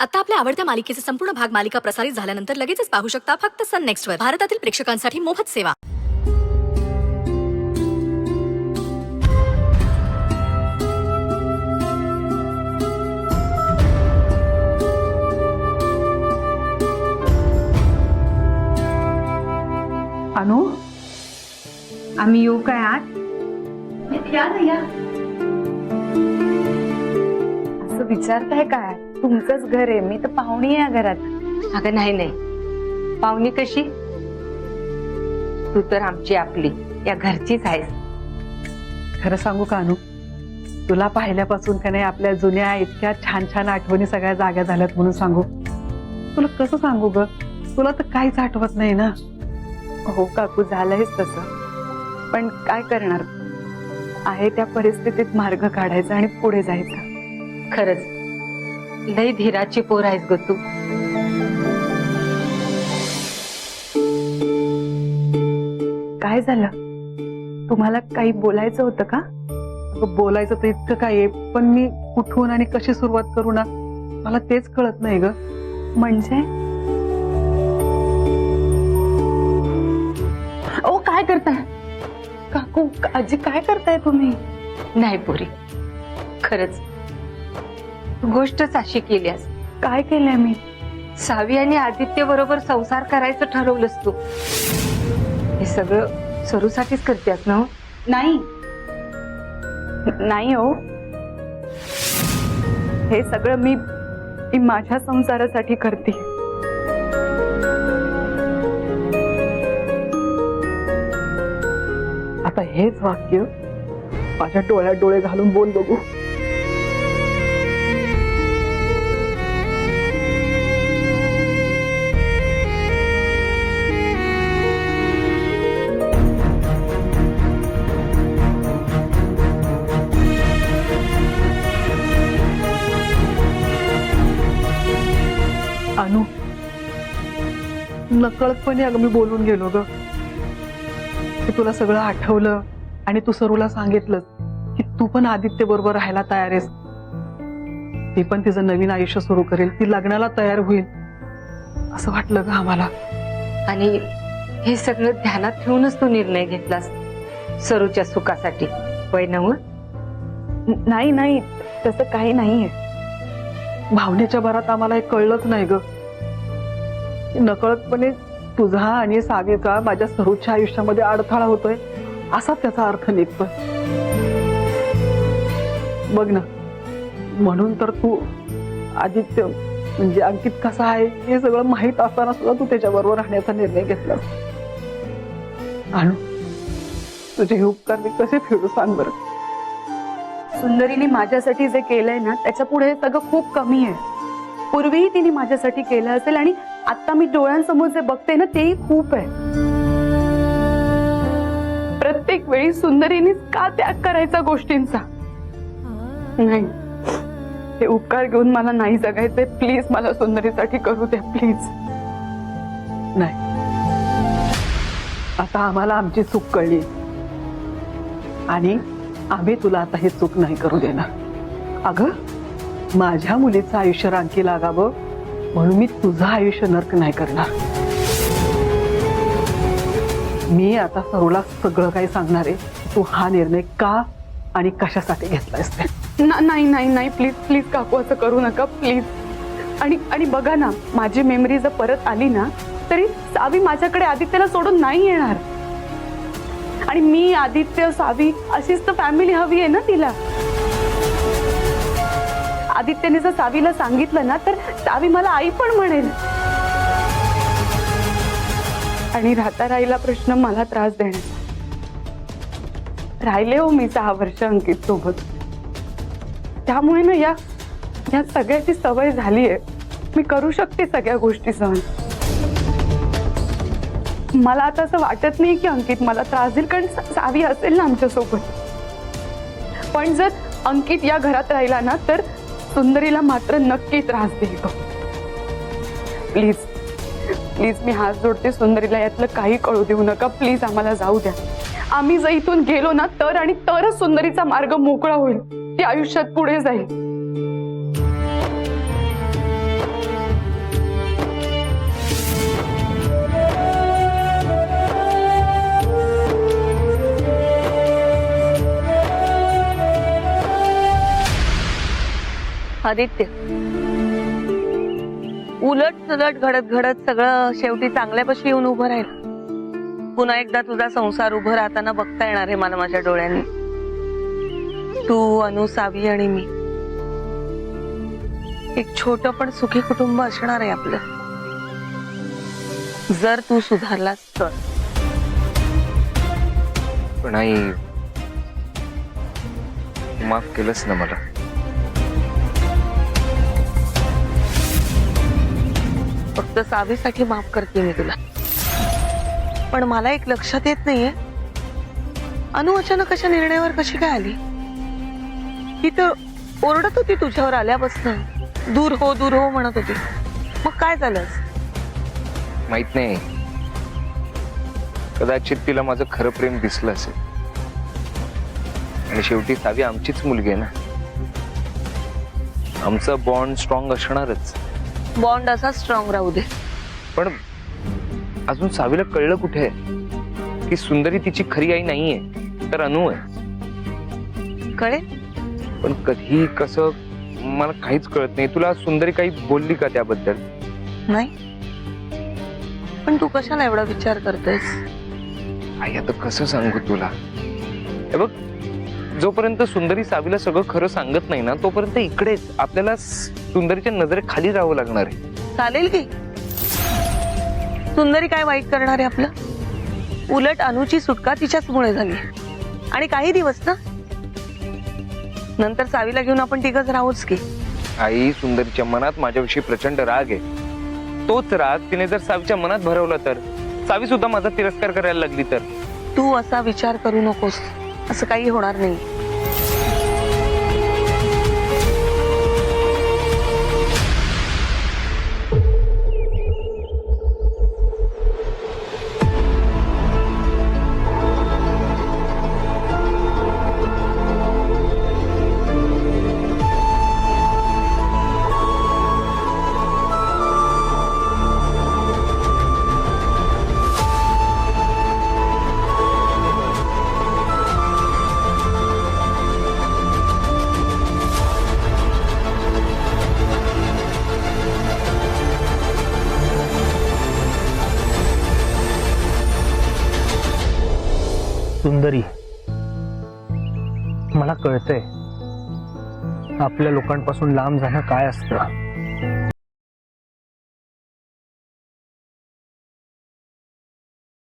आता आपल्या आवडत्या मालिकेचे संपूर्ण भाग मालिका प्रसारित झाल्यानंतर लगेचच पाहू शकता फक्त सन नेक्स्ट वर. भारतातील प्रेक्षकांसाठी मोफत सेवा. अनु, आम्ही येऊ काय आत? या ना या. असं विचारताय काय? तुमचंच घर आहे, मी तर पाहुणी आहे या घरात. अगं नाही नाही, पाहुणी कशी? तू तर आमची आपली या घरचीच आहेस. खरं सांगू का अनु, तुला पाहिल्यापासून का नाही आपल्या जुन्या इतक्या छान छान आठवणी सगळ्या जाग्या झाल्यात म्हणून सांगू. तुला कसं सांगू ग, तुला तर काहीच आठवत नाही ना. हो काकू, झालंयच तसं, पण काय करणार, आहे त्या परिस्थितीत मार्ग काढायचा आणि पुढे जायचं. खरंच लई धीराची पोर आहेस ग तू. काय झालं, तुम्हाला काही बोलायचं होतं का? अगं, बोलायचं तर इतकं काय आहे, पण मी कुठून आणि कशी सुरुवात करू ना, मला तेच कळत नाही ग. म्हणजे ओ काय करताय काकू, आजी काय करताय तुम्ही? नाही पोरी, खरंच गोष्टच अशी केलीस. काय केलंय मी? सावी आणि आदित्य बरोबर संसार करायचं ठरवलंस तू. हे सगळं सरूसाठीच करतेस ना? नाही नाही हो, हे सगळं मी माझ्या संसारासाठी करते. आता हेच वाक्य माझ्या डोळ्यात डोळे घालून बोल बघू. अनु, नकळतपणे अगं मी बोलून गेलो ग. की तुला सगळं आठवलं आणि तू सरूला सांगितलं की तू पण आदित्य बरोबर राहायला तयार आहेस. ती पण तिचं नवीन आयुष्य सुरू करेल, ती लग्नाला तयार होईल असं वाटलं ग आम्हाला. आणि हे सगळं ध्यानात ठेवूनच तू निर्णय घेतलास सरूच्या सुखासाठी, होय ना? नाही नाही, तसं काही नाहीये. भावनेच्या भरात आम्हाला हे कळलंच नाही ग. नकळतपणे तुझा आणि सावेचा माझ्या सरूच्या आयुष्यामध्ये अडथळा होतोय असा त्याचा अर्थ निघतोय. बघ ना, म्हणून तर तू आदित्य म्हणजे अंकित कसा आहे हे सगळं माहित असताना सुद्धा तू त्याच्याबरोबर राहण्याचा निर्णय घेतला. अनु, तुझे हे उपकार मी कसे फेडू सांग बरं. सुंदरीने माझ्यासाठी जे केलंय ना, त्याच्या पुढे हे सगळं खूप कमी आहे. पूर्वीही तिने माझ्यासाठी केलं असेल आणि आता मी डोळ्यांसमोर जे बघते ना, तेही खूप आहे. प्रत्येक वेळी सुंदरीने का त्याग करायचा गोष्टींचा? नाही, हे उपकार घेऊन मला नाही जगायचे. प्लीज मला सुंदरीसाठी करू द्या, प्लीज. नाही, आता आम्हाला आमची चूक कळली आणि आम्ही तुला आता हे चूक नाही करू देणार. अगं, माझ्या मुलीचं आयुष्य रांकी लागावं म्हणून मी तुझं आयुष्य नरक नाही करणार. मी आता सरूला सगळं काही सांगणार आहे, तू हा निर्णय का आणि कशासाठी घेतलायस ते. नाही नाही नाही, प्लीज प्लीज काकू, असं करू नका प्लीज. आणि बघा ना, माझी मेमरी जर परत आली ना, तरी सावी माझ्याकडे आदित्यला सोडून नाही येणार. आणि मी, आदित्य, सावी अशीच तर फॅमिली हवी आहे ना तिला. आदित्यने जर सावीला सांगितलं ना, तर सावी मला आई पण म्हणेल. आणि राहता राहिला प्रश्न मला त्रास देण्याचा. राहिले हो मी 6 वर्ष अंकित सोबत, त्यामुळे ना या सगळ्याची सवय झाली आहे. मी करू शकते सगळ्या गोष्टी सहन. मला आता असं वाटत नाही की अंकित मला त्रास देईल, कारण सावी असेल ना आमच्या सोबत. पण जर अंकित या घरात राहिला ना, तर सुंदरीला मात्र नक्की त्रास देईल. प्लीज प्लीज, मी हात जोडते, सुंदरीला यातलं काही कळू देऊ नका प्लीज. आम्हाला जाऊ द्या. आम्ही जर इथून गेलो ना, तर आणि तरच सुंदरीचा मार्ग मोकळा होईल, ती आयुष्यात पुढे जाईल. आदित्य, उलट सुलट घडत घडत सगळं शेवटी चांगल्यापाशी येऊन उभं राहील. पुन्हा एकदा तुझा संसार उभं राहताना बघता येणार आहे मला माझ्या डोळ्यांनी. तू, अनु, सावी आणि मी एक छोटं पण सुखी कुटुंब असणार आहे आपलं, जर तू सुधारलास तर. पण आई, माफ केलंस ना मला. फक्त सावीसाठी माफ करते मी तुला. पण मला एक लक्षात येत नाहीये, अनु अचानक अशा निर्णयावर कशी काय आली? ती तर ओरडत होती तुझ्यावर आल्यापासून, दूर हो म्हणत होती. मग काय झालं? माहित नाही, कदाचित तिला माझं खरं प्रेम दिसलं असेल. आणि शेवटी सावी आमचीच मुलगी आहे ना, आमचा बॉन्ड स्ट्रॉंग असणारच. बॉन्ड असा स्ट्रॉंग राहू दे. पण अजून सावीला कळलं कुठे की सुंदरी तिची खरी आई नाहीये, तर अनु आहे. कळेल पण कधी कसं मला काहीच कळत नाही. तुला सुंदरी काही बोलली का त्याबद्दल? नाही. पण तू कशाला एवढा विचार करतेस? आई, आता कसं सांगू तुला? हे बघ, जोपर्यंत सुंदरी सावीला सगळं खरं सांगत नाही ना, तोपर्यंत इकडेच आपल्याला सुंदरीच्या नजरेखाली राहावं लागणार आहे. चालेल की. सुंदरी काय वाईट करणार आहे आपलं? उलट अनुची सुटका तिच्याचमुळे झाली. आणि काही दिवस ना नंतर सावीला घेऊन आपण तिघच राहूच की. आई, सुंदरीच्या मनात माझ्याविषयी प्रचंड राग आहे. तोच राग तिने जर सावीच्या मनात भरवला तर, सावी सुद्धा माझा तिरस्कार करायला लागली तर. तू असा विचार करू नकोस, असं काही होणार नाही. सुंदरी, मला कळतंय आपल्या लोकांपासून लांब जाणं काय असतं.